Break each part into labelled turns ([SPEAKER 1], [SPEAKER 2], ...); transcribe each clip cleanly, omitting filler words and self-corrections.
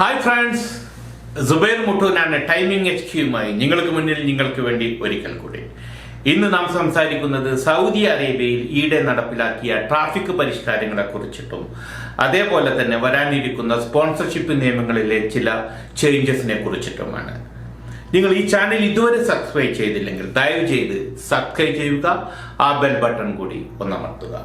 [SPEAKER 1] Hi friends, Zubair മുട്ടൂനാണ് timing HQയുമായി നിങ്ങൾക്ക് മുന്നിൽ നിങ്ങൾക്ക് വേണ്ടി ഒരിക്കൽ കൂടി. ഇന്ന് നാം സംസാരിക്കുന്നത് സൗദി അറേബ്യയിൽ ഈയിടെ നടപ്പിലാക്കിയ ട്രാഫിക് പരിഷ്കാരങ്ങളെ കുറിച്ചിട്ടും അതേപോലെ തന്നെ വരാനിരിക്കുന്ന സ്പോൺസർഷിപ്പ് നിയമങ്ങളിലെ ചില ചേഞ്ചസിനെ കുറിച്ചിട്ടുമാണ്. നിങ്ങൾ ഈ ചാനൽ ഇതുവരെ സബ്സ്ക്രൈബ് ചെയ്തില്ലെങ്കിൽ ദയവ് ചെയ്ത് സബ്സ്ക്രൈബ് ചെയ്യുക, ആ ബെൽ ബട്ടൺ കൂടി ഒന്നമർത്തുക.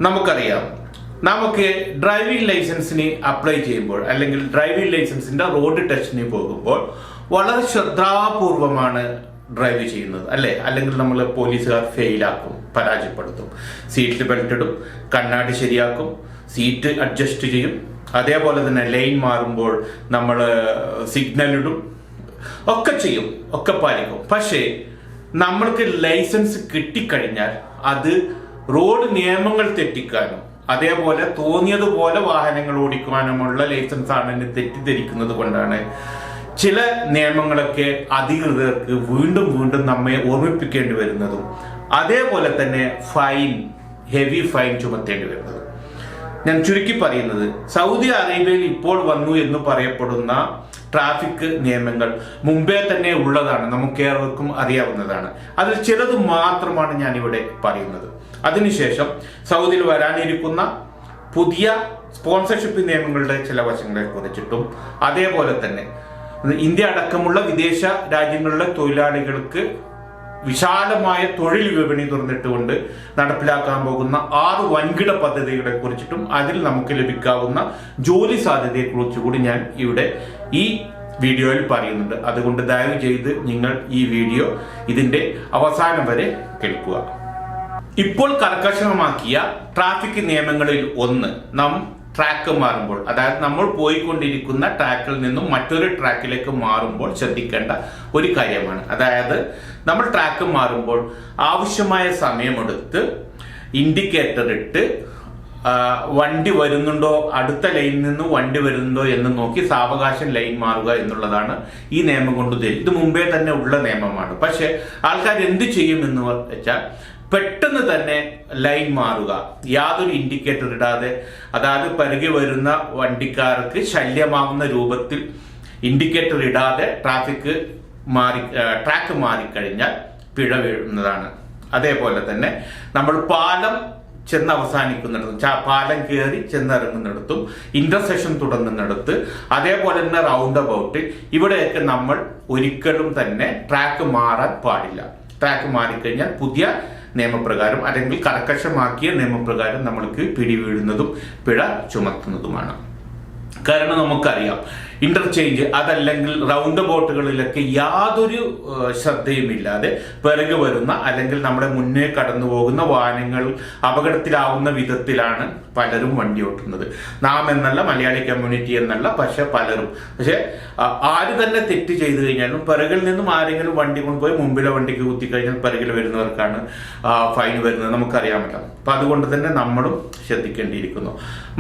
[SPEAKER 1] നമുക്കറിയാം, നമുക്ക് ഡ്രൈവിംഗ് ലൈസൻസിന് അപ്ലൈ ചെയ്യുമ്പോൾ അല്ലെങ്കിൽ ഡ്രൈവിംഗ് ലൈസൻസിന്റെ റോഡ് ടെസ്റ്റിന് പോകുമ്പോൾ വളരെ ശ്രദ്ധാപൂർവമാണ് ഡ്രൈവ് ചെയ്യുന്നത്, അല്ലേ? അല്ലെങ്കിൽ നമ്മൾ പോലീസുകാർ ഫെയിലാക്കും, പരാജയപ്പെടുത്തും. സീറ്റ് ബെൽറ്റ് ഇടും, കണ്ണാടി ശരിയാക്കും, സീറ്റ് അഡ്ജസ്റ്റ് ചെയ്യും, അതേപോലെ തന്നെ ലൈൻ മാറുമ്പോൾ നമ്മൾ സിഗ്നൽ ഇടും, ഒക്കെ ചെയ്യും, ഒക്കെ പാലിക്കും. പക്ഷേ നമ്മൾക്ക് ലൈസൻസ് കിട്ടിക്കഴിഞ്ഞാൽ അത് റോഡ് നിയമങ്ങൾ തെറ്റിക്കാനും അതേപോലെ തോന്നിയതുപോലെ വാഹനങ്ങൾ ഓടിക്കുവാനുമുള്ള ലൈസൻസ് ആണെന്ന് തെറ്റിദ്ധരിക്കുന്നത് കൊണ്ടാണ് ചില നിയമങ്ങളൊക്കെ അധികൃതർക്ക് വീണ്ടും വീണ്ടും നമ്മെ ഓർമ്മിപ്പിക്കേണ്ടി വരുന്നതും അതേപോലെ തന്നെ ഹെവി ഫൈൻ ചുമത്തേണ്ടി വരുന്നതും. ഞാൻ ചുരുക്കി പറയുന്നത്, സൗദി അറേബ്യയിൽ ഇപ്പോൾ വന്നു എന്ന് പറയപ്പെടുന്ന ട്രാഫിക് നിയമങ്ങൾ മുമ്പേ തന്നെ ഉള്ളതാണ്, നമുക്ക് ഏവർക്കും അറിയാവുന്നതാണ്. അതിൽ ചിലത് മാത്രമാണ് ഞാൻ ഇവിടെ പറയുന്നത്. അതിനുശേഷം സൗദിയിൽ വരാനിരിക്കുന്ന പുതിയ സ്പോൺസർഷിപ്പ് നിയമങ്ങളുടെ ചില വശങ്ങളെ കുറിച്ചിട്ടും അതേപോലെ തന്നെ ഇന്ത്യ അടക്കമുള്ള വിദേശ രാജ്യങ്ങളിലെ തൊഴിലാളികൾക്ക് വിശാലമായ തൊഴിൽ വിപണി തുറന്നിട്ടുകൊണ്ട് നടപ്പിലാക്കാൻ പോകുന്ന 6 വൻകിട പദ്ധതികളെ കുറിച്ചിട്ടും അതിൽ നമുക്ക് ലഭിക്കാവുന്ന ജോലി സാധ്യതയെ കുറിച്ച് കൂടി ഞാൻ ഇവിടെ ഈ വീഡിയോയിൽ പറയുന്നുണ്ട്. അതുകൊണ്ട് ദയവ് ചെയ്ത് നിങ്ങൾ ഈ വീഡിയോ ഇതിന്റെ അവസാനം വരെ കേൾക്കുക. ഇപ്പോൾ കർക്കശമാക്കിയ ട്രാഫിക് നിയമങ്ങളിൽ ഒന്ന്, നാം ട്രാക്ക് മാറുമ്പോൾ, അതായത് നമ്മൾ പോയിക്കൊണ്ടിരിക്കുന്ന ട്രാക്കിൽ നിന്നും മറ്റൊരു ട്രാക്കിലേക്ക് മാറുമ്പോൾ ശ്രദ്ധിക്കേണ്ട ഒരു കാര്യമാണ്. അതായത് നമ്മൾ ട്രാക്ക് മാറുമ്പോൾ ആവശ്യമായ സമയമെടുത്ത് ഇൻഡിക്കേറ്റർ ഇട്ട് വണ്ടി വരുന്നുണ്ടോ, അടുത്ത ലൈനിൽ നിന്ന് വണ്ടി വരുന്നുണ്ടോ എന്ന് നോക്കി സാവകാശം ലൈൻ മാറുക എന്നുള്ളതാണ് ഈ നിയമം കൊണ്ട് ഉദ്ദേശിച്ചത്. ഇത് മുമ്പേ തന്നെ ഉള്ള നിയമമാണ്. പക്ഷെ ആൾക്കാർ എന്ത് ചെയ്യുമെന്ന് വെച്ചാൽ പെട്ടെന്ന് തന്നെ ലൈൻ മാറുക, യാതൊരു ഇൻഡിക്കേറ്റർ ഇടാതെ. അതായത് പിറകെ വരുന്ന വണ്ടിക്കാർക്ക് ശല്യമാവുന്ന രൂപത്തിൽ ഇൻഡിക്കേറ്റർ ഇടാതെ ട്രാക്ക് മാറിക്കഴിഞ്ഞാൽ പിഴ വീഴുന്നതാണ്. അതേപോലെ തന്നെ നമ്മൾ പാലം ചെന്ന് അവസാനിക്കുന്നിടത്തും, പാലം കയറി ചെന്നിറങ്ങുന്നിടത്തും, ഇന്റർസെക്ഷൻ തുടങ്ങുന്നിടത്ത്, അതേപോലെ തന്നെ റൗണ്ട് അബൌട്ട്, ഇവിടെയൊക്കെ നമ്മൾ ഒരിക്കലും തന്നെ ട്രാക്ക് മാറാൻ പാടില്ല. ട്രാക്ക് മാറിക്കഴിഞ്ഞാൽ പുതിയ നിയമപ്രകാരം അല്ലെങ്കിൽ കർക്കശമാക്കിയ നിയമപ്രകാരം നമ്മൾക്ക് പിടിവീഴുന്നതും പിഴ ചുമത്തുന്നതുമാണ്. കാരണം നമുക്കറിയാം, ഇന്റർചേഞ്ച് അതല്ലെങ്കിൽ റൗണ്ട് ബോട്ടുകളിലൊക്കെ യാതൊരു ശ്രദ്ധയുമില്ലാതെ പിറകെ വരുന്ന അല്ലെങ്കിൽ നമ്മുടെ മുന്നേ കടന്നു പോകുന്ന വാഹനങ്ങൾ അപകടത്തിലാവുന്ന വിധത്തിലാണ് പലരും വണ്ടി ഓട്ടുന്നത്. നാം എന്നല്ല, മലയാളി കമ്മ്യൂണിറ്റി എന്നല്ല, പക്ഷെ പലരും. പക്ഷെ ആര് തന്നെ തെറ്റ് ചെയ്തു കഴിഞ്ഞാലും പിറകിൽ നിന്നും ആരെങ്കിലും വണ്ടി കൊണ്ടുപോയി മുമ്പിലെ വണ്ടിക്ക് കുത്തിക്കഴിഞ്ഞാൽ പിറകിൽ വരുന്നവർക്കാണ് ഫൈൻ വരുന്നത്, നമുക്കറിയാമല്ലോ. അപ്പൊ അതുകൊണ്ട് തന്നെ നമ്മളും ശ്രദ്ധിക്കേണ്ടിയിരിക്കുന്നു.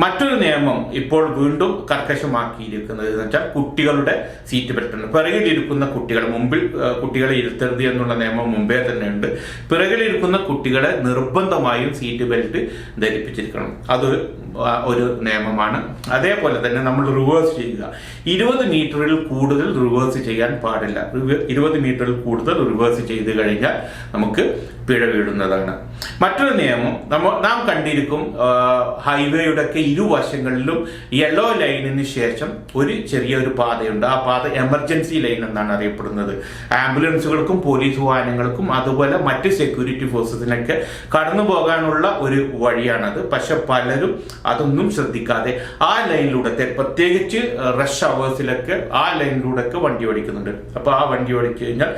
[SPEAKER 1] മറ്റൊരു നിയമം ഇപ്പോൾ വീണ്ടും കർക്കശമാക്കിയിരിക്കുന്നത് എന്ന് വെച്ചാൽ കുട്ടികളുടെ സീറ്റ് ബെൽറ്റ്. പിറകിലിരിക്കുന്ന കുട്ടികൾ, മുമ്പിൽ കുട്ടികളെ ഇരുത്തരുത് എന്നുള്ള നിയമം മുമ്പേ തന്നെ ഉണ്ട്. പിറകിലിരിക്കുന്ന കുട്ടികളെ നിർബന്ധമായും സീറ്റ് ബെൽറ്റ് ധരിപ്പിച്ചിരിക്കണം. ഒരു നിയമമാണ്. അതേപോലെ തന്നെ നമ്മൾ റിവേഴ്സ് ചെയ്യുക, 20 മീറ്ററിൽ കൂടുതൽ റിവേഴ്സ് ചെയ്യാൻ പാടില്ല. 20 മീറ്ററിൽ കൂടുതൽ റിവേഴ്സ് ചെയ്ത് കഴിഞ്ഞാൽ നമുക്ക് പിഴ വീഴുന്നതാണ്. മറ്റൊരു നിയമം നാം കണ്ടിരിക്കും, ഹൈവേയുടെ ഒക്കെ ഇരുവശങ്ങളിലും യെല്ലോ ലൈനിന് ശേഷം ഒരു ചെറിയൊരു പാതയുണ്ട്. ആ പാത എമർജൻസി ലൈൻ എന്നാണ് അറിയപ്പെടുന്നത്. ആംബുലൻസുകൾക്കും പോലീസ് വാഹനങ്ങൾക്കും അതുപോലെ മറ്റ് സെക്യൂരിറ്റി ഫോഴ്സസിനൊക്കെ കടന്നു പോകാനുള്ള ഒരു വഴിയാണത്. പക്ഷെ പലരും അതൊന്നും ശ്രദ്ധിക്കാതെ ആ ലൈനിലൂടെ, പ്രത്യേകിച്ച് റഷ് അവേഴ്സിലൊക്കെ ആ ലൈനിലൂടെ ഒക്കെ വണ്ടി ഓടിക്കുന്നുണ്ട്. അപ്പൊ ആ വണ്ടി ഓടിച്ചു കഴിഞ്ഞാൽ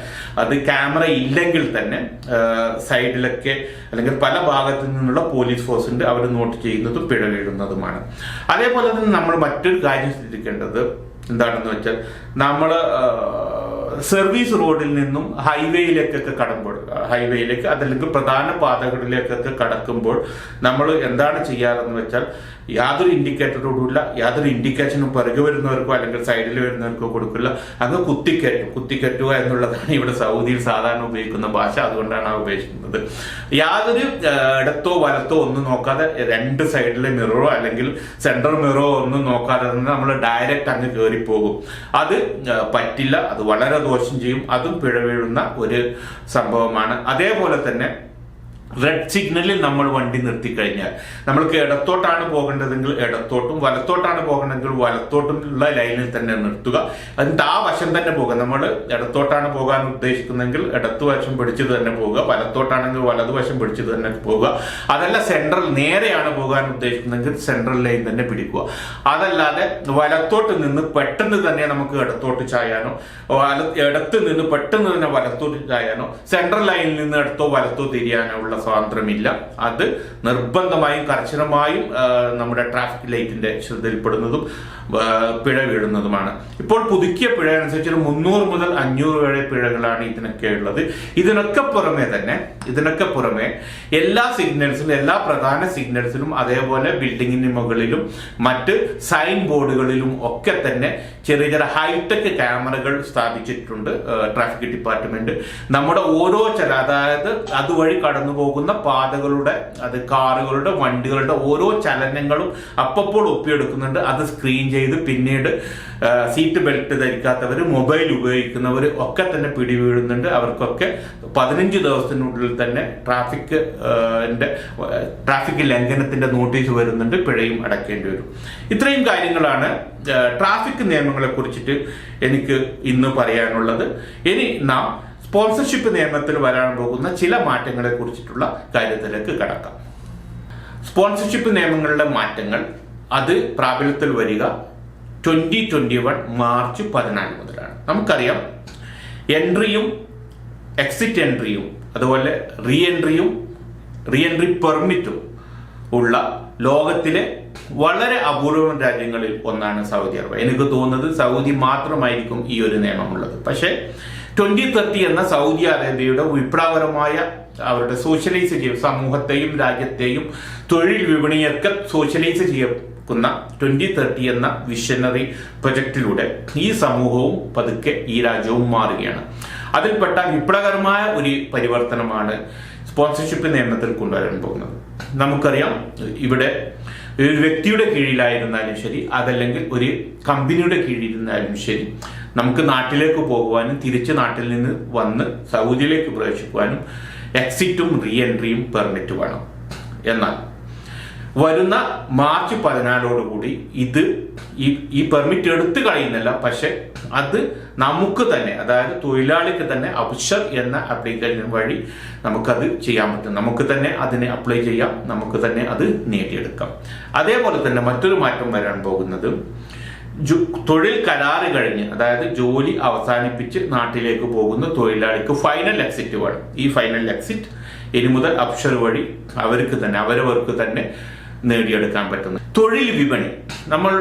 [SPEAKER 1] അത് ക്യാമറ ഇല്ലെങ്കിൽ തന്നെ സൈഡിലൊക്കെ അല്ലെങ്കിൽ പല ഭാഗത്തു നിന്നുള്ള പോലീസ് ഫോഴ്സ് ഉണ്ട്, അവർ നോട്ട് ചെയ്യുന്നതും പിഴ വീഴുന്നതുമാണ്. അതേപോലെ തന്നെ നമ്മൾ മറ്റൊരു കാര്യം ശ്രദ്ധിക്കേണ്ടത് എന്താണെന്ന് വെച്ചാൽ, നമ്മൾ സർവീസ് റോഡിൽ നിന്നും ഹൈവേയിലേക്കൊക്കെ കടക്കുമ്പോൾ, ഹൈവേയിലേക്ക് അതല്ലെങ്കിൽ പ്രധാന പാതകളിലേക്കൊക്കെ കടക്കുമ്പോൾ നമ്മൾ എന്താണ് ചെയ്യാറെന്ന് വെച്ചാൽ, യാതൊരു ഇൻഡിക്കേറ്ററോടുമില്ല, യാതൊരു ഇൻഡിക്കേഷനും പിറകെ വരുന്നവർക്കോ അല്ലെങ്കിൽ സൈഡിൽ വരുന്നവർക്കോ കൊടുക്കില്ല, അങ്ങ് കുത്തിക്കയറ്റുക എന്നുള്ളതാണ് ഇവിടെ സൗദിയിൽ സാധാരണ ഉപയോഗിക്കുന്ന ഭാഷ. അതുകൊണ്ടാണ് ആ ഉപയോഗിക്കുന്നത്. യാതൊരു ഇടത്തോ വലത്തോ ഒന്നും നോക്കാതെ, രണ്ട് സൈഡിലെ മിററോ അല്ലെങ്കിൽ സെൻട്രൽ മിററോ ഒന്നും നോക്കാതെ തന്നെ നമ്മൾ ഡയറക്റ്റ് അങ്ങ് കയറിപ്പോകും. അത് പറ്റില്ല, അത് വളരെ ദോഷം ചെയ്യും, അതും പിഴ വീഴുന്ന ഒരു സംഭവമാണ്. അതേപോലെ തന്നെ റെഡ് സിഗ്നലിൽ നമ്മൾ വണ്ടി നിർത്തി കഴിഞ്ഞാൽ, നമ്മൾക്ക് ഇടത്തോട്ടാണ് പോകേണ്ടതെങ്കിൽ ഇടത്തോട്ടും വലത്തോട്ടാണ് പോകേണ്ടതെങ്കിൽ വലത്തോട്ടുള്ള ലൈനിൽ തന്നെ നിർത്തുക. അതിന്റെ ആ വശം തന്നെ പോകുക. നമ്മൾ ഇടത്തോട്ടാണ് പോകാൻ ഉദ്ദേശിക്കുന്നതെങ്കിൽ ഇടത്തു വശം പിടിച്ചത് തന്നെ പോവുക, വലത്തോട്ടാണെങ്കിൽ വലതുവശം പിടിച്ചത് തന്നെ പോവുക. അതല്ല സെൻട്രൽ നേരെയാണ് പോകാൻ ഉദ്ദേശിക്കുന്നതെങ്കിൽ സെൻട്രൽ ലൈൻ തന്നെ പിടിക്കുക. അതല്ലാതെ വലത്തോട്ട് നിന്ന് പെട്ടെന്ന് തന്നെ നമുക്ക് ഇടത്തോട്ട് ചായാനോ, ഇടത്ത് നിന്ന് പെട്ടെന്ന് തന്നെ വലത്തോട്ട് ചായാനോ, സെൻട്രൽ ലൈനിൽ നിന്ന് ഇടത്തോ വലത്തോ തിരിയാനോ ഉള്ള സ്വാതന്ത്ര്യമില്ല. അത് നിർബന്ധമായും കർശനമായും നമ്മുടെ ട്രാഫിക് ലൈറ്റിന്റെ ശ്രദ്ധയിൽപ്പെടുന്നതും പിഴ വീഴുന്നതുമാണ്. ഇപ്പോൾ പുതുക്കിയ പിഴ അനുസരിച്ച് 300 മുതൽ 500 വരെ പിഴകളാണ് ഇതിനൊക്കെ ഉള്ളത്. ഇതിനൊക്കെ പുറമെ എല്ലാ സിഗ്നൽസിലും, എല്ലാ പ്രധാന സിഗ്നൽസിലും, അതേപോലെ ബിൽഡിങ്ങിന് മുകളിലും മറ്റ് സൈൻ ബോർഡുകളിലും ഒക്കെ തന്നെ ചെറിയ ചെറിയ ഹൈടെക് ക്യാമറകൾ സ്ഥാപിച്ചിട്ടുണ്ട് ട്രാഫിക് ഡിപ്പാർട്ട്മെന്റ്. നമ്മുടെ ഓരോ അതായത് അതുവഴി കടന്നു പോകുന്ന പാതകളുടെ, അത് കാറുകളുടെ, വണ്ടികളുടെ ഓരോ ചലനങ്ങളും അപ്പോൾ ഒപ്പിയെടുക്കുന്നുണ്ട്. അത് സ്ക്രീൻ ചെയ്ത് പിന്നീട് സീറ്റ് ബെൽറ്റ് ധരിക്കാത്തവർ, മൊബൈൽ ഉപയോഗിക്കുന്നവർ ഒക്കെ തന്നെ പിടിവീഴുന്നുണ്ട്. അവർക്കൊക്കെ 15 ദിവസത്തിനുള്ളിൽ തന്നെ ട്രാഫിക് ലംഘനത്തിന്റെ നോട്ടീസ് വരുന്നുണ്ട്, പിഴയും അടയ്ക്കേണ്ടി വരും. ഇത്രയും കാര്യങ്ങളാണ് ട്രാഫിക് നിയമങ്ങളെ കുറിച്ചിട്ട് എനിക്ക് ഇന്ന് പറയാനുള്ളത്. ഇനി നാം സ്പോൺസർഷിപ്പ് നിയമത്തിൽ വരാൻ പോകുന്ന ചില മാറ്റങ്ങളെ കുറിച്ചിട്ടുള്ള കാര്യത്തിലേക്ക് കടക്കാം. സ്പോൺസർഷിപ്പ് നിയമങ്ങളുടെ മാറ്റങ്ങൾ അത് പ്രാബല്യത്തിൽ വരിക 2021 മാർച്ച് 14 മുതലാണ്. നമുക്കറിയാം, എൻട്രിയും എക്സിറ്റ് എൻട്രിയും അതുപോലെ റീ എൻട്രി പെർമിറ്റും ഉള്ള ലോകത്തിലെ വളരെ അപൂർവം രാജ്യങ്ങളിൽ ഒന്നാണ് സൗദി അറേബ്യ. എനിക്ക് തോന്നുന്നത് സൗദി മാത്രമായിരിക്കും ഈ ഒരു നിയമമുള്ളത്. പക്ഷേ 2030 എന്ന സൗദി അറേബ്യയുടെ വിപ്ലവകരമായ അവരുടെ സോഷ്യലൈസ് സമൂഹത്തെയും രാജ്യത്തെയും തൊഴിൽ വിപണിയൊക്കെ സോഷ്യലൈസ് ചെയ്യക്കുന്ന 2030 എന്ന വിഷനറി പ്രൊജക്ടിലൂടെ ഈ സമൂഹവും പതുക്കെ ഈ രാജ്യവും മാറുകയാണ്. അതിൽപ്പെട്ട വിപ്ലവകരമായ ഒരു പരിവർത്തനമാണ് സ്പോൺസർഷിപ്പ് നിയമത്തിൽ കൊണ്ടുവരാൻ പോകുന്നത്. നമുക്കറിയാം, ഇവിടെ ഒരു വ്യക്തിയുടെ കീഴിലായിരുന്നാലും ശരി, അതല്ലെങ്കിൽ ഒരു കമ്പനിയുടെ കീഴിലിരുന്നാലും ശരി, നമുക്ക് നാട്ടിലേക്ക് പോകുവാനും തിരിച്ച് നാട്ടിൽ നിന്ന് വന്ന് സൗദിയിലേക്ക് പ്രവേശിക്കുവാനും എക്സിറ്റും റീ എൻട്രിയും പെർമിറ്റ് വേണം. എന്നാൽ വരുന്ന മാർച്ച് 14 ഈ പെർമിറ്റ് എടുത്തു കളയുന്നില്ല. പക്ഷെ അത് നമുക്ക് തന്നെ, അതായത് തൊഴിലാളിക്ക് തന്നെ അബ്ഷർ എന്ന ആപ്ലിക്കേഷൻ വഴി നമുക്കത് ചെയ്യാൻ പറ്റും. നമുക്ക് തന്നെ അതിനെ അപ്ലൈ ചെയ്യാം, നമുക്ക് തന്നെ അത് നേടിയെടുക്കാം. അതേപോലെ തന്നെ മറ്റൊരു മാറ്റം വരാൻ പോകുന്നത്, തൊഴിൽ കരാറ് കഴിഞ്ഞ്, അതായത് ജോലി അവസാനിപ്പിച്ച് നാട്ടിലേക്ക് പോകുന്ന തൊഴിലാളിക്ക് ഫൈനൽ എക്സിറ്റ് വേണം. ഈ ഫൈനൽ എക്സിറ്റ് ഇനി മുതൽ അബ്ഷർ വഴി അവരവർക്ക് തന്നെ നേടിയെടുക്കാൻ പറ്റുന്നു. തൊഴിൽ വിപണി, നമ്മൾ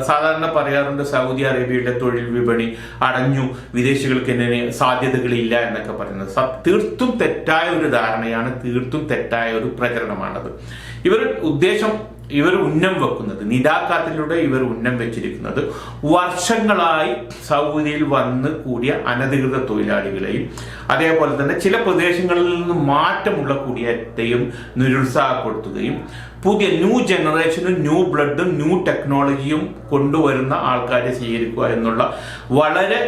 [SPEAKER 1] സാധാരണ പറയാറുണ്ട് സൗദി അറേബ്യയുടെ തൊഴിൽ വിപണി അടഞ്ഞു, വിദേശികൾക്ക് എന്നെ സാധ്യതകളില്ല എന്നൊക്കെ പറയുന്നത് തീർത്തും തെറ്റായ ഒരു ധാരണയാണ്, തീർത്തും തെറ്റായ ഒരു പ്രചരണമാണത്. ഇവർ ഉന്നം വെക്കുന്നത്, നിദാക്കാത്തിലൂടെ ഇവർ ഉന്നം വെച്ചിരിക്കുന്നത് വർഷങ്ങളായി സൗദിയിൽ വന്ന് കൂടിയ അനധികൃത തൊഴിലാളികളെയും അതേപോലെ തന്നെ ചില പ്രദേശങ്ങളിൽ നിന്ന് മാറ്റമുള്ള കുടിയേറ്റത്തെയും നിരുത്സാഹപ്പെടുത്തുകയും പുതിയ ന്യൂ ജനറേഷനും ന്യൂ ബ്ലഡും ന്യൂ ടെക്നോളജിയും കൊണ്ടുവരുന്ന ആൾക്കാരെ സ്വീകരിക്കുക എന്നുള്ള വളരെ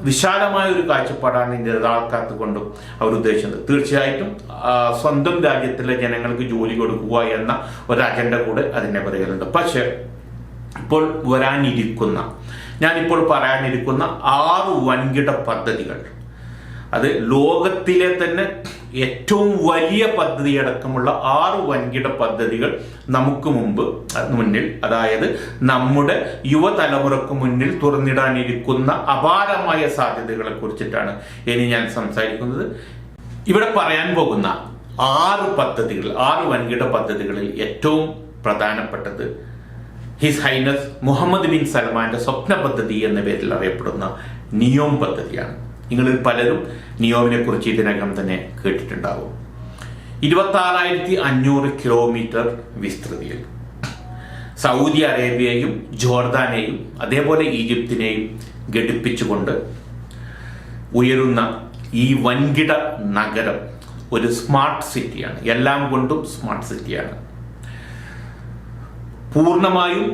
[SPEAKER 1] വിശാലമായ ഒരു കാഴ്ചപ്പാടാണ് നിദാക്കാത്ത് കൊണ്ടും അവർ ഉദ്ദേശിച്ചത്. തീർച്ചയായിട്ടും സ്വന്തം രാജ്യത്തിലെ ജനങ്ങൾക്ക് ജോലി കൊടുക്കുക എന്ന ഒരു അജണ്ട കൂടെ അതിനെ പറയുന്നുണ്ട്. പക്ഷെ ഇപ്പോൾ ഞാനിപ്പോൾ പറയാനിരിക്കുന്ന 6 വൻകിട പദ്ധതികൾ, അത് ലോകത്തിലെ തന്നെ ഏറ്റവും വലിയ പദ്ധതി അടക്കമുള്ള 6 വൻകിട പദ്ധതികൾ നമുക്ക് മുന്നിൽ, അതായത് നമ്മുടെ യുവതലമുറക്ക് മുന്നിൽ തുറന്നിടാനിരിക്കുന്ന അപാരമായ സാധ്യതകളെ കുറിച്ചിട്ടാണ് ഇനി ഞാൻ സംസാരിക്കുന്നത്. ഇവിടെ പറയാൻ പോകുന്ന 6 വൻകിട പദ്ധതികളിൽ ഏറ്റവും പ്രധാനപ്പെട്ടത് ഹിസ് ഹൈനസ് മുഹമ്മദ് ബിൻ സൽമാന്റെ സ്വപ്ന പദ്ധതി എന്ന പേരിൽ അറിയപ്പെടുന്ന നിയോം പദ്ധതിയാണ്. നിങ്ങളിൽ പലരും നിയോമിനെ കുറിച്ച് ഇതിനകം തന്നെ കേട്ടിട്ടുണ്ടാവും. 26,500 കിലോമീറ്റർ വിസ്തൃതിയിൽ സൗദി അറേബ്യയെയും ജോർദാനെയും അതേപോലെ ഈജിപ്തിനെയും ഘടിപ്പിച്ചുകൊണ്ട് ഉയരുന്ന ഈ വൻകിട നഗരം ഒരു സ്മാർട്ട് സിറ്റിയാണ്. എല്ലാം കൊണ്ടും സ്മാർട്ട് സിറ്റിയാണ്. പൂർണ്ണമായും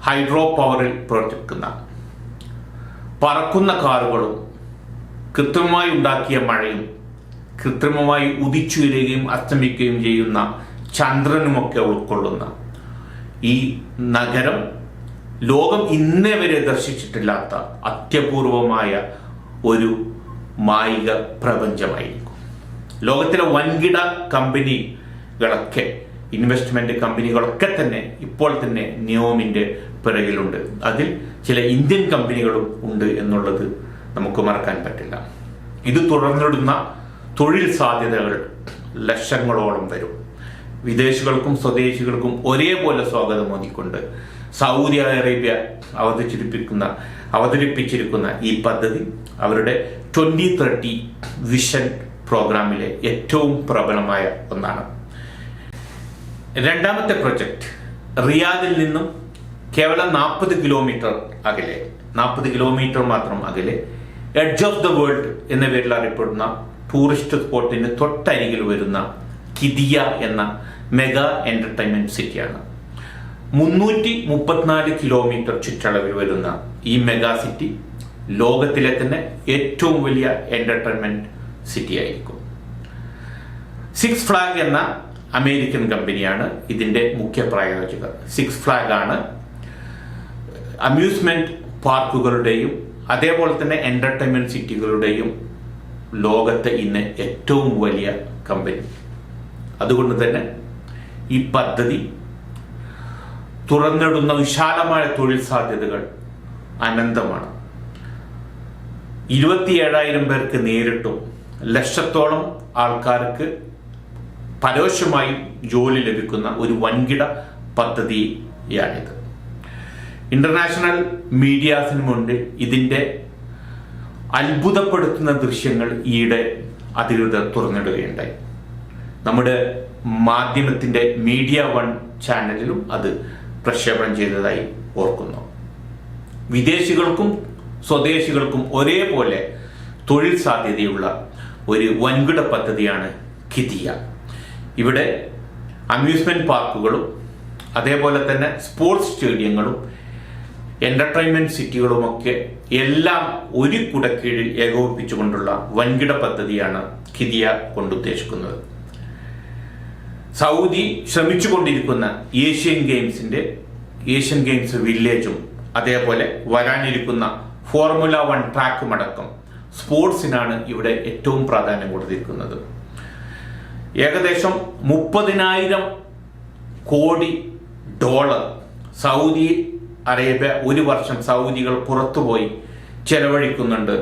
[SPEAKER 1] ഹൈഡ്രോ പവറിൽ പ്രവർത്തിക്കുന്ന പറക്കുന്ന കാറുകളും കൃത്രിമമായി ഉണ്ടാക്കിയ മഴയും കൃത്രിമമായി ഉദിച്ചുയരുകയും അസ്തമിക്കുകയും ചെയ്യുന്ന ചന്ദ്രനുമൊക്കെ ഉൾക്കൊള്ളുന്ന ഈ നഗരം ലോകം ഇന്നേ വരെ ദർശിച്ചിട്ടില്ലാത്ത അത്യപൂർവമായ ഒരു മായിക പ്രപഞ്ചമായിരിക്കും. ലോകത്തിലെ വൻകിട കമ്പനികളൊക്കെ ഇൻവെസ്റ്റ്മെന്റ് കമ്പനികളൊക്കെ തന്നെ ഇപ്പോൾ തന്നെ നിയോമിന്റെ പിറകിലുണ്ട്. അതിൽ ചില ഇന്ത്യൻ കമ്പനികളും ഉണ്ട് എന്നുള്ളത് നമുക്ക് മറക്കാൻ പറ്റില്ല. ഇത് തുടർന്നിടുന്ന തൊഴിൽ സാധ്യതകൾ ലക്ഷങ്ങളോളം വരും. വിദേശികൾക്കും സ്വദേശികൾക്കും ഒരേപോലെ സ്വാഗതമോദിക്കൊണ്ട് സൗദി അറേബ്യ അവതരിപ്പിച്ചിരിക്കുന്ന ഈ പദ്ധതി അവരുടെ 2030 വിഷൻ പ്രോഗ്രാമിലെ ഏറ്റവും പ്രബലമായ ഒന്നാണ്. രണ്ടാമത്തെ പ്രൊജക്ട് റിയാദിൽ നിന്നും കേവലം 40 കിലോമീറ്റർ മാത്രം അകലെ എഡ്ജ് ഓഫ് ദ വേൾഡ് എന്ന പേരിൽ അറിയപ്പെടുന്ന ടൂറിസ്റ്റ് സ്പോട്ടിന് തൊട്ടരികിൽ വരുന്ന കിദിയ എന്ന മെഗാ എന്റർടൈൻമെന്റ് സിറ്റിയാണ്. 334 കിലോമീറ്റർ ചുറ്റളവിൽ വരുന്ന ഈ മെഗാ സിറ്റി ലോകത്തിലെ തന്നെ ഏറ്റവും വലിയ എന്റർടൈൻമെന്റ് സിറ്റി ആയിരിക്കും. സിക്സ് ഫ്ലാഗ് എന്ന അമേരിക്കൻ കമ്പനിയാണ് ഇതിന്റെ മുഖ്യ പ്രായോജകർ. സിക്സ് ഫ്ലാഗ് ആണ് അമ്യൂസ്മെന്റ് പാർക്കുകളുടെയും അതേപോലെ തന്നെ എന്റർടൈൻമെന്റ് സിറ്റികളുടെയും ലോകത്തെ ഇന്ന് ഏറ്റവും വലിയ കമ്പനി. അതുകൊണ്ട് തന്നെ ഈ പദ്ധതി തുറന്നിടുന്ന വിശാലമായ തൊഴിൽ സാധ്യതകൾ അനന്തമാണ്. 27,000 പേർക്ക് നേരിട്ടും ലക്ഷത്തോളം ആൾക്കാർക്ക് പരോക്ഷമായും ജോലി ലഭിക്കുന്ന ഒരു വൻകിട പദ്ധതിയാണിത്. ഇന്റർനാഷണൽ മീഡിയാസിന് മുന്നിൽ ഇതിന്റെ അത്ഭുതപ്പെടുത്തുന്ന ദൃശ്യങ്ങൾ ഈയിടെ അധികൃതർ തുറന്നിടുകയുണ്ടായി. നമ്മുടെ മാധ്യമത്തിന്റെ മീഡിയ വൺ ചാനലിലും അത് പ്രക്ഷേപണം ചെയ്തതായി ഓർക്കുന്നു. വിദേശികൾക്കും സ്വദേശികൾക്കും ഒരേപോലെ തൊഴിൽ സാധ്യതയുള്ള ഒരു വൻകിട പദ്ധതിയാണ് കിദിയ. ഇവിടെ അമ്യൂസ്മെന്റ് പാർക്കുകളും അതേപോലെ തന്നെ സ്പോർട്സ് സ്റ്റേഡിയങ്ങളും എന്റർടൈൻമെന്റ് സിറ്റികളുമൊക്കെ എല്ലാം ഒരു കുടക്കീഴിൽ ഏകോപിപ്പിച്ചുകൊണ്ടുള്ള വൻകിട പദ്ധതിയാണ് കിദിയ കൊണ്ടുദ്ദേശിക്കുന്നത്. സൗദി ശ്രമിച്ചുകൊണ്ടിരിക്കുന്ന ഏഷ്യൻ ഗെയിംസ് വില്ലേജും അതേപോലെ വരാനിരിക്കുന്ന ഫോർമുല 1 ട്രാക്കും അടക്കം സ്പോർട്സിനാണ് ഇവിടെ ഏറ്റവും പ്രാധാന്യം കൊടുത്തിരിക്കുന്നത്. ഏകദേശം 30,000 കോടി ഡോളർ സൗദി അറേബ്യ ഒരു വർഷം സൗദികൾ പുറത്തുപോയി ചെലവഴിക്കുന്നുണ്ട്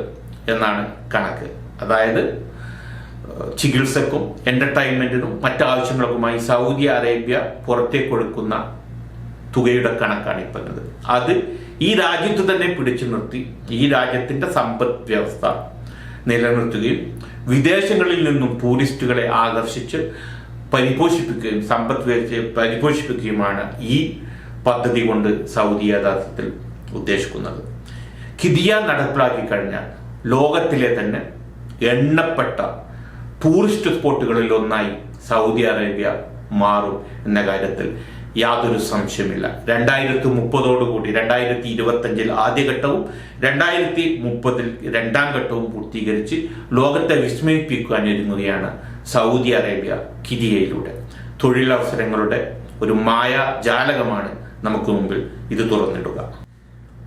[SPEAKER 1] എന്നാണ് കണക്ക്. അതായത് ചികിത്സക്കും എന്റർടൈൻമെന്റിനും മറ്റാവശ്യങ്ങൾക്കുമായി സൗദി അറേബ്യ പുറത്തേക്ക് കൊടുക്കുന്ന തുകയുടെ കണക്കാണ് ഈ പറഞ്ഞത്. അത് ഈ രാജ്യത്ത് തന്നെ പിടിച്ചു നിർത്തി ഈ രാജ്യത്തിന്റെ സമ്പദ് വ്യവസ്ഥ നിലനിർത്തുകയും വിദേശങ്ങളിൽ നിന്നും ടൂറിസ്റ്റുകളെ ആകർഷിച്ച് പരിപോഷിപ്പിക്കുകയും സമ്പദ് വ്യവസ്ഥയെ പരിപോഷിപ്പിക്കുകയുമാണ് ഈ പദ്ധതി കൊണ്ട് സൗദി യഥാർത്ഥത്തിൽ ഉദ്ദേശിക്കുന്നത്. കിദിയ നടപ്പിലാക്കി കഴിഞ്ഞാൽ ലോകത്തിലെ തന്നെ എണ്ണപ്പെട്ട ടൂറിസ്റ്റ് സ്പോട്ടുകളിൽ ഒന്നായി സൗദി അറേബ്യ മാറും എന്ന കാര്യത്തിൽ യാതൊരു സംശയമില്ല. 2030 2025 ആദ്യഘട്ടവും 2030 രണ്ടാം ഘട്ടവും പൂർത്തീകരിച്ച് ലോകത്തെ വിസ്മയിപ്പിക്കാൻ ഒരുങ്ങുകയാണ് സൗദി അറേബ്യ കിദിയയിലൂടെ. തൊഴിലവസരങ്ങളുടെ ഒരു മായാജാലകമാണ് നമുക്ക് മുമ്പിൽ ഇത് തുറന്നിടുക.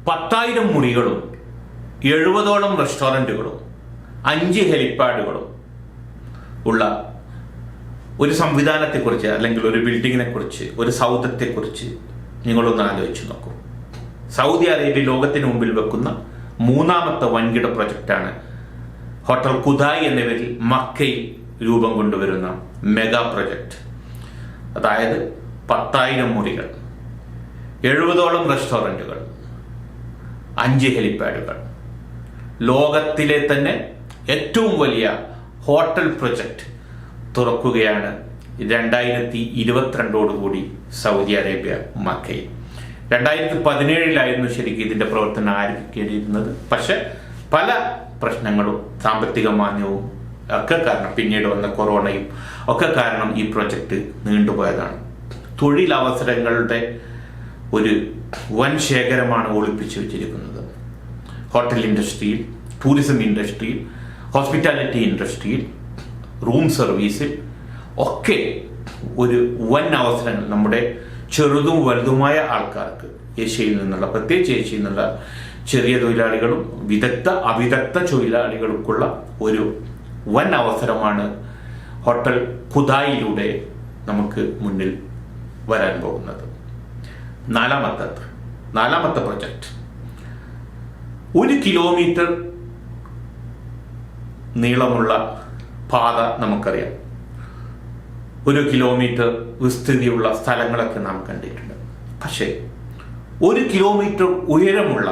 [SPEAKER 1] 10,000 മുറികളും 70ഓളം റെസ്റ്റോറൻറ്റുകളും 5 ഹെലിപ്പാഡുകളും ഉള്ള ഒരു സംവിധാനത്തെക്കുറിച്ച് അല്ലെങ്കിൽ ഒരു ബിൽഡിങ്ങിനെ കുറിച്ച് ഒരു സൗധത്തെക്കുറിച്ച് നിങ്ങളൊന്ന് ആലോചിച്ച് നോക്കൂ. സൗദി അറേബ്യ ലോകത്തിന് മുമ്പിൽ വെക്കുന്ന 3ാമത്തെ വൻകിട പ്രൊജക്റ്റാണ് ഹോട്ടൽ ഖുദായി എന്ന പേരിൽ മക്കയിൽ രൂപം കൊണ്ടുവരുന്ന മെഗാ പ്രൊജക്റ്റ്. അതായത് 10,000 മുറികൾ, 70ഓളം റെസ്റ്റോറൻറ്റുകൾ, 5 ഹെലിപ്പാഡുകൾ, ലോകത്തിലെ തന്നെ ഏറ്റവും വലിയ ഹോട്ടൽ പ്രൊജക്റ്റ് തുറക്കുകയാണ് 2022 സൗദി അറേബ്യ മക്കയിൽ. 2017 ശരിക്കും ഇതിന്റെ പ്രവർത്തനം ആരംഭിക്കേണ്ടിയിരുന്നത്. പക്ഷെ പല പ്രശ്നങ്ങളും സാമ്പത്തിക മാന്ദ്യവും ഒക്കെ കാരണം, പിന്നീട് വന്ന കൊറോണയും ഒക്കെ കാരണം ഈ പ്രൊജക്റ്റ് നീണ്ടുപോയതാണ്. തൊഴിലവസരങ്ങളുടെ ഒരു വൻ ശേഖരമാണ് ഒളിപ്പിച്ചു വെച്ചിരിക്കുന്നത്. ഹോട്ടൽ ഇൻഡസ്ട്രിയിൽ, ടൂറിസം ഇൻഡസ്ട്രിയിൽ, ഹോസ്പിറ്റാലിറ്റി ഇൻഡസ്ട്രിയിൽ, റൂം സർവീസിൽ ഒക്കെ ഒരു വൻ അവസരങ്ങൾ നമ്മുടെ ചെറുതും വലുതുമായ ആൾക്കാർക്ക്, ഏഷ്യയിൽ നിന്നുള്ള, പ്രത്യേകിച്ച് ഏഷ്യയിൽ നിന്നുള്ള ചെറിയ തൊഴിലാളികളും അവിദഗ്ധ തൊഴിലാളികൾക്കുള്ള ഒരു വൻ അവസരമാണ് ഹോട്ടൽ ഖുദായിലൂടെ നമുക്ക് മുന്നിൽ വരാൻ പോകുന്നത്. നാലാമത്തെ പ്രൊജക്റ്റ് 1 കിലോമീറ്റർ നീളമുള്ള പാത നമുക്കറിയാം. 1 കിലോമീറ്റർ വിസ്തൃതിയുള്ള സ്ഥലങ്ങളൊക്കെ നാം കണ്ടിട്ടുണ്ട്. പക്ഷേ 1 കിലോമീറ്റർ ഉയരമുള്ള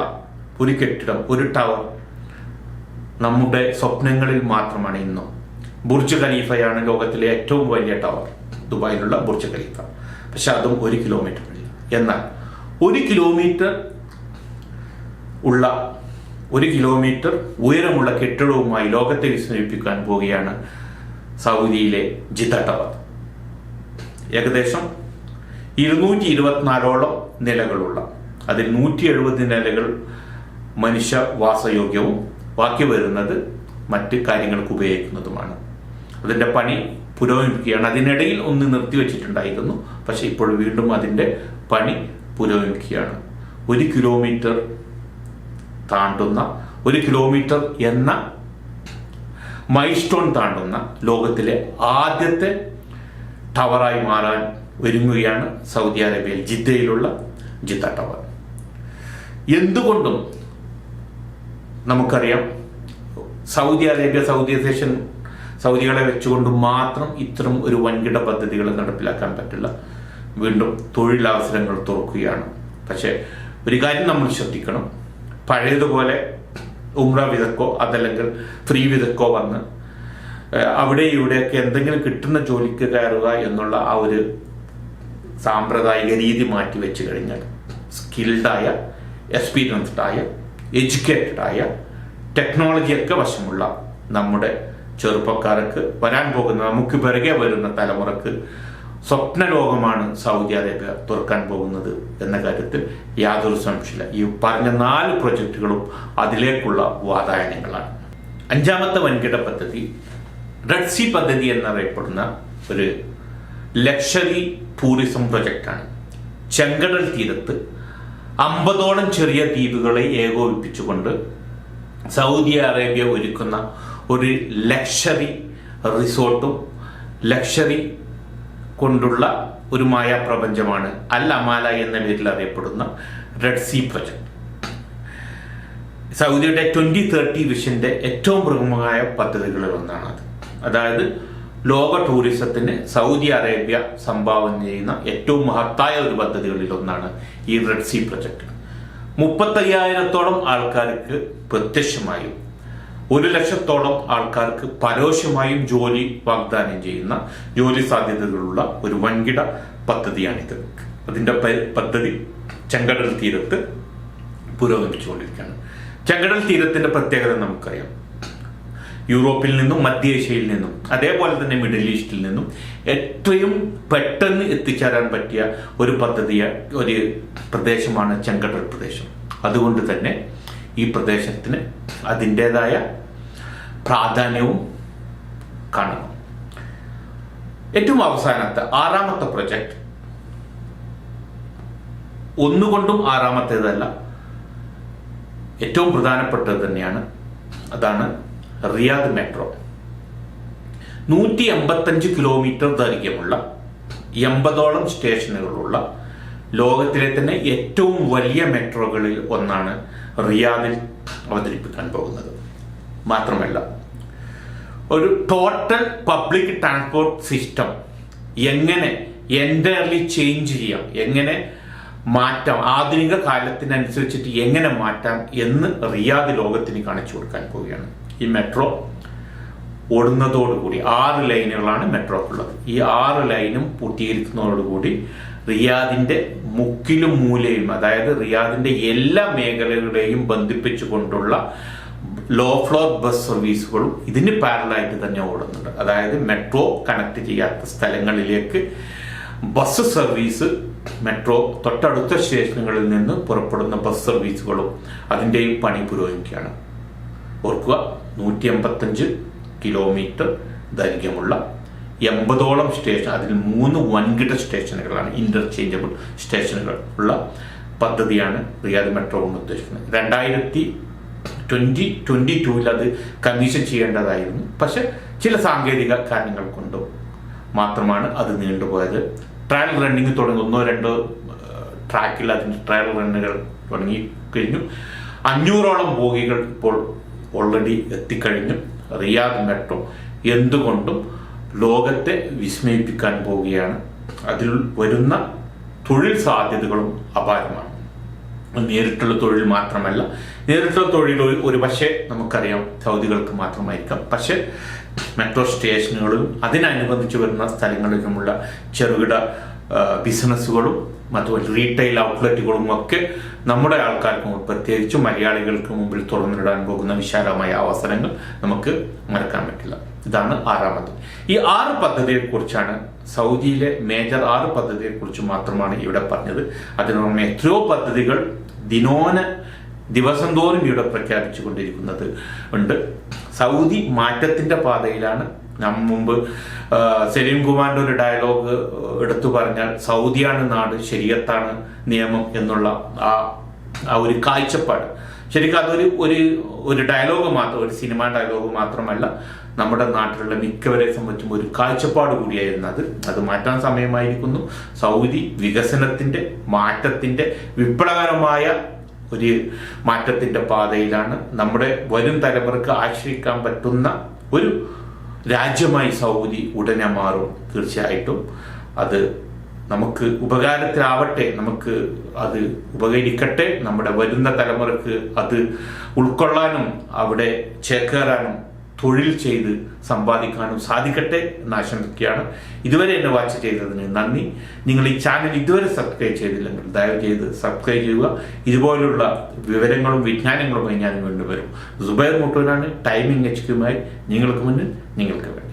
[SPEAKER 1] ഒരു കെട്ടിടം, ഒരു ടവർ നമ്മുടെ സ്വപ്നങ്ങളിൽ മാത്രമാണ് ഇന്നും. ബുർജ് ഖലീഫയാണ് ലോകത്തിലെ ഏറ്റവും വലിയ ടവർ, ദുബായിലുള്ള ബുർജ് ഖലീഫ. പക്ഷെ അതും 1 കിലോമീറ്റർ ഇല്ല. എന്നാൽ 1 കിലോമീറ്റർ ഉയരമുള്ള കെട്ടിടവുമായി ലോകത്തെ വിസ്മയിപ്പിക്കാൻ പോവുകയാണ് സൗദിയിലെ ജിദ്ദ ടവർ. ഏകദേശം 224ഓളം നിലകളുള്ള, അതിൽ 170 നിലകൾ മനുഷ്യവാസയോഗ്യവും ബാക്കി വരുന്നത് മറ്റ് കാര്യങ്ങൾക്ക് ഉപയോഗിക്കുന്നതുമാണ്. അതിൻ്റെ പണി പുരോഗമിക്കുകയാണ്. അതിനിടയിൽ ഒന്ന് നിർത്തിവെച്ചിട്ടുണ്ടായിരുന്നു, പക്ഷെ ഇപ്പോൾ വീണ്ടും അതിൻ്റെ പണി പുരോഗമിക്കുകയാണ്. 1 കിലോമീറ്റർ താണ്ടുന്ന, 1 കിലോമീറ്റർ എന്ന മൈൽ സ്റ്റോൺ താണ്ടുന്ന ലോകത്തിലെ ആദ്യത്തെ ടവറായി മാറാൻ ഒരുങ്ങുകയാണ് സൗദി അറേബ്യയിൽ ജിദ്ദയിലുള്ള ജിദ്ദ ടവർ. എന്തുകൊണ്ടും നമുക്കറിയാം, സൗദി അറേബ്യ, സൗദികളെ വെച്ചുകൊണ്ട് മാത്രം ഇത്തരം ഒരു വൻകിട പദ്ധതികൾ നടപ്പിലാക്കാൻ പറ്റില്ല. വീണ്ടും തൊഴിലവസരങ്ങൾ തുറക്കുകയാണ്. പക്ഷെ ഒരു കാര്യം നമ്മൾ ശ്രദ്ധിക്കണം, പഴയതുപോലെ ഉംറ വിദക്കോ അതല്ലെങ്കിൽ ഫ്രീ വിദക്കോ വന്ന് അവിടെ ഇവിടെയൊക്കെ എന്തെങ്കിലും കിട്ടുന്ന ജോലിക്ക് കയറുക എന്നുള്ള ആ ഒരു സാമ്പ്രദായിക രീതി മാറ്റി വെച്ച് കഴിഞ്ഞാൽ സ്കിൽഡായ, എക്സ്പീരിയൻസ്ഡായ, എഡ്യൂക്കേറ്റഡായ, ടെക്നോളജിയൊക്കെ വശമുള്ള നമ്മുടെ ചെറുപ്പക്കാർക്ക്, വരാൻ പോകുന്ന, നമുക്ക് പിറകെ വരുന്ന തലമുറക്ക് സ്വപ്നലോകമാണ് സൗദി അറേബ്യ തുറക്കാൻ പോകുന്നത് എന്ന കാര്യത്തിൽ യാതൊരു സംശയമില്ല. ഈ പറഞ്ഞ 4 പ്രൊജക്റ്റുകളും അതിലേക്കുള്ള വാതായനങ്ങളാണ്. 5ാമത്തെ വൻകിട പദ്ധതി റെഡ് സീ പദ്ധതി എന്നറിയപ്പെടുന്ന ഒരു ലക്ഷറി ടൂറിസം പ്രൊജക്റ്റാണ്. ചെങ്കടൽ തീരത്ത് 50ഓളം ചെറിയ ദ്വീപുകളെ ഏകോപിപ്പിച്ചുകൊണ്ട് സൗദി അറേബ്യ ഒരുക്കുന്ന ഒരു ലക്ഷറി റിസോർട്ടും ലക്ഷറി കൊണ്ടുള്ള ഒരു മായാപ്രപഞ്ചമാണ് അൽ അമാല എന്ന പേരിൽ അറിയപ്പെടുന്ന റെഡ് സീ പ്രൊജക്ട്. സൗദിയുടെ 2030 വിഷന്റെ ഏറ്റവും പ്രമുഖമായ പദ്ധതികളിൽ ഒന്നാണ് അത്. അതായത് ലോക ടൂറിസത്തിന് സൗദി അറേബ്യ സംഭാവന ചെയ്യുന്ന ഏറ്റവും മഹത്തായ ഒരു പദ്ധതികളിൽ ഒന്നാണ് ഈ റെഡ് സീ പ്രൊജക്ട്. 35,000ഓളം ആൾക്കാർക്ക് പ്രത്യക്ഷമായും 100,000ഓളം ആൾക്കാർക്ക് പരോക്ഷമായും ജോലി വാഗ്ദാനം ചെയ്യുന്ന, ജോലി സാധ്യതകളുള്ള ഒരു വൻകിട പദ്ധതിയാണിത്. അതിൻ്റെ പദ്ധതി ചെങ്കടൽ തീരത്ത് പുരോഗമിച്ചുകൊണ്ടിരിക്കുകയാണ്. ചെങ്കടൽ തീരത്തിന്റെ പ്രത്യേകത നമുക്കറിയാം. യൂറോപ്പിൽ നിന്നും മധ്യേഷ്യയിൽ നിന്നും അതേപോലെ തന്നെ മിഡിൽ ഈസ്റ്റിൽ നിന്നും എത്രയും പെട്ടെന്ന് എത്തിച്ചേരാൻ പറ്റിയ ഒരു പ്രദേശമാണ് ചെങ്കടൽ പ്രദേശം. അതുകൊണ്ട് തന്നെ ഈ പ്രദേശത്തിന് അതിൻ്റെതായ പ്രാധാന്യവും കാണുന്നു. ഏറ്റവും അവസാനത്തെ 6ാമത്തെ പ്രൊജക്ട് ഒന്നുകൊണ്ടും 6ാമത്തേതല്ല, ഏറ്റവും പ്രധാനപ്പെട്ടത് തന്നെയാണ്. അതാണ് റിയാദ് മെട്രോ. 185 കിലോമീറ്റർ ദൈർഘ്യമുള്ള 80ഓളം സ്റ്റേഷനുകളുള്ള ലോകത്തിലെ തന്നെ ഏറ്റവും വലിയ മെട്രോകളിൽ ഒന്നാണ് റിയാദിൽ അവതരിപ്പിക്കാൻ പോകുന്നത്. മാത്രമല്ല ഒരു ടോട്ടൽ പബ്ലിക് ട്രാൻസ്പോർട്ട് സിസ്റ്റം എങ്ങനെ എൻറ്റയർലി ചേഞ്ച് ചെയ്യാം, എങ്ങനെ മാറ്റാം, ആധുനിക കാലത്തിനനുസരിച്ചിട്ട് എങ്ങനെ മാറ്റാം എന്ന് റിയാദ് ലോകത്തിന് കാണിച്ചു കൊടുക്കാൻ പോവുകയാണ്. ഈ മെട്രോ ഓടുന്നതോടുകൂടി 6 ലൈനുകളാണ് മെട്രോക്കുള്ളത്. ഈ 6 ലൈനും പൂർത്തീകരിക്കുന്നതോടുകൂടി റിയാദിന്റെ മുക്കിലും മൂലയും, അതായത് റിയാദിന്റെ എല്ലാ മേഖലകളെയും ബന്ധിപ്പിച്ചുകൊണ്ടുള്ള ലോ ഫ്ലോർ ബസ് സർവീസുകളും ഇതിന് പാരലായിട്ട് തന്നെ ഓടുന്നുണ്ട്. അതായത് മെട്രോ കണക്ട് ചെയ്യാത്ത സ്ഥലങ്ങളിലേക്ക് ബസ് സർവീസ്, മെട്രോ തൊട്ടടുത്ത സ്റ്റേഷനുകളിൽ നിന്ന് പുറപ്പെടുന്ന ബസ് സർവീസുകളും അതിൻ്റെയും പണി പുരോഗമിക്കുകയാണ്. ഓർക്കുക, 185 കിലോമീറ്റർ ദൈർഘ്യമുള്ള 80ഓളം സ്റ്റേഷൻ, അതിൽ 3 വൻകിട സ്റ്റേഷനുകളാണ്, ഇന്റർചേഞ്ചബിൾ സ്റ്റേഷനുകൾ ഉള്ള പദ്ധതിയാണ് റിയാദ് മെട്രോ കൊണ്ട് ഉദ്ദേശിക്കുന്നത്. 2022 അത് കമ്മീഷൻ ചെയ്യേണ്ടതായിരുന്നു. പക്ഷെ ചില സാങ്കേതിക കാരണങ്ങൾ കൊണ്ടും മാത്രമാണ് അത് നീണ്ടുപോയത്. ട്രയൽ റണ്ണിങ് തുടങ്ങി 1-2 ട്രാക്കിൽ അതിൻ്റെ ട്രയൽ റണ്ണുകൾ തുടങ്ങി കഴിഞ്ഞു. 500ഓളം ബോഗികൾ ഇപ്പോൾ ഓൾറെഡി എത്തിക്കഴിഞ്ഞു. റിയാദ് മെട്രോ എന്തുകൊണ്ടും ലോകത്തെ വിസ്മയിപ്പിക്കാൻ പോവുകയാണ്. അതിൽ വരുന്ന തൊഴിൽ സാധ്യതകളും അപാരമാണ്. നേരിട്ടുള്ള തൊഴിൽ മാത്രമല്ല, നേരിട്ടുള്ള തൊഴിൽ ഒരു പക്ഷേ നമുക്കറിയാം സൗദികൾക്ക് മാത്രമായിരിക്കാം. പക്ഷെ മെട്രോ സ്റ്റേഷനുകളും അതിനനുബന്ധിച്ച് വരുന്ന സ്ഥലങ്ങളിലുമുള്ള ചെറുകിട ബിസിനസ്സുകളും അതുപോലെ റീറ്റെയിൽ ഔട്ട്ലെറ്റുകളും ഒക്കെ നമ്മുടെ ആൾക്കാർക്ക്, പ്രത്യേകിച്ച് മലയാളികൾക്ക് മുമ്പിൽ തുറന്നിടാൻ പോകുന്ന വിശാലമായ അവസരങ്ങൾ നമുക്ക് മറക്കാൻ പറ്റില്ല. ഇതാണ് 6ാമത്. ഈ 6 പദ്ധതിയെ കുറിച്ചാണ്, സൗദിയിലെ മേജർ 6 പദ്ധതിയെ കുറിച്ച് മാത്രമാണ് ഇവിടെ പറഞ്ഞത്. അതിനോടൊപ്പം എത്രയോ പദ്ധതികൾ ദിവസം തോറും ഇവിടെ പ്രഖ്യാപിച്ചു കൊണ്ടിരിക്കുന്നത് ഉണ്ട്. സൗദി മാറ്റത്തിന്റെ പാതയിലാണ്. മുമ്പ് സലീം കുമാറിന്റെ ഒരു ഡയലോഗ് എടുത്തു പറഞ്ഞാൽ, സൗദിയാണ് നാട്, ശരീഅത്താണ് നിയമം എന്നുള്ള ആ ഒരു കാഴ്ചപ്പാട്, ശരിക്കും അതൊരു ഒരു ഡയലോഗ് മാത്രം, ഒരു സിനിമ ഡയലോഗ് മാത്രമല്ല, നമ്മുടെ നാട്ടിലുള്ള മിക്കവരെ സംബന്ധിച്ചും ഒരു കാഴ്ചപ്പാട് കൂടിയായിരുന്നത്. അത് മാറ്റാൻ സമയമായിരിക്കുന്നു. സൗദി വികസനത്തിന്റെ, മാറ്റത്തിന്റെ, വിപ്ലവകരമായ ഒരു മാറ്റത്തിന്റെ പാതയിലാണ്. നമ്മുടെ വരും തലമുറക്ക് ആശ്രയിക്കാൻ പറ്റുന്ന ഒരു രാജ്യമായി സൗദി ഉടനെ മാറും. തീർച്ചയായിട്ടും അത് നമുക്ക് ഉപകാരത്തിലാവട്ടെ, നമുക്ക് അത് ഉപകരിക്കട്ടെ, നമ്മുടെ വരുന്ന തലമുറക്ക് അത് ഉൾക്കൊള്ളാനും അവിടെ ചേക്കേറാനും തൊഴിൽ ചെയ്ത് സമ്പാദിക്കാനും സാധിക്കട്ടെ എന്ന് ആശംസിക്കുകയാണ്. ഇതുവരെ എന്നെ വാച്ച് ചെയ്തതിന് നന്ദി. നിങ്ങൾ ഈ ചാനൽ ഇതുവരെ സബ്സ്ക്രൈബ് ചെയ്തില്ലെങ്കിൽ ദയവ് ചെയ്ത് സബ്സ്ക്രൈബ് ചെയ്യുക. ഇതുപോലുള്ള വിവരങ്ങളും വിജ്ഞാനങ്ങളുമായി ഞാൻ വീണ്ടും വരും. സുബൈർ മുട്ടൂരാണ്, ടൈമിംഗ് HQമായി നിങ്ങൾക്ക് മുന്നിൽ, നിങ്ങൾക്ക് വേണ്ടി.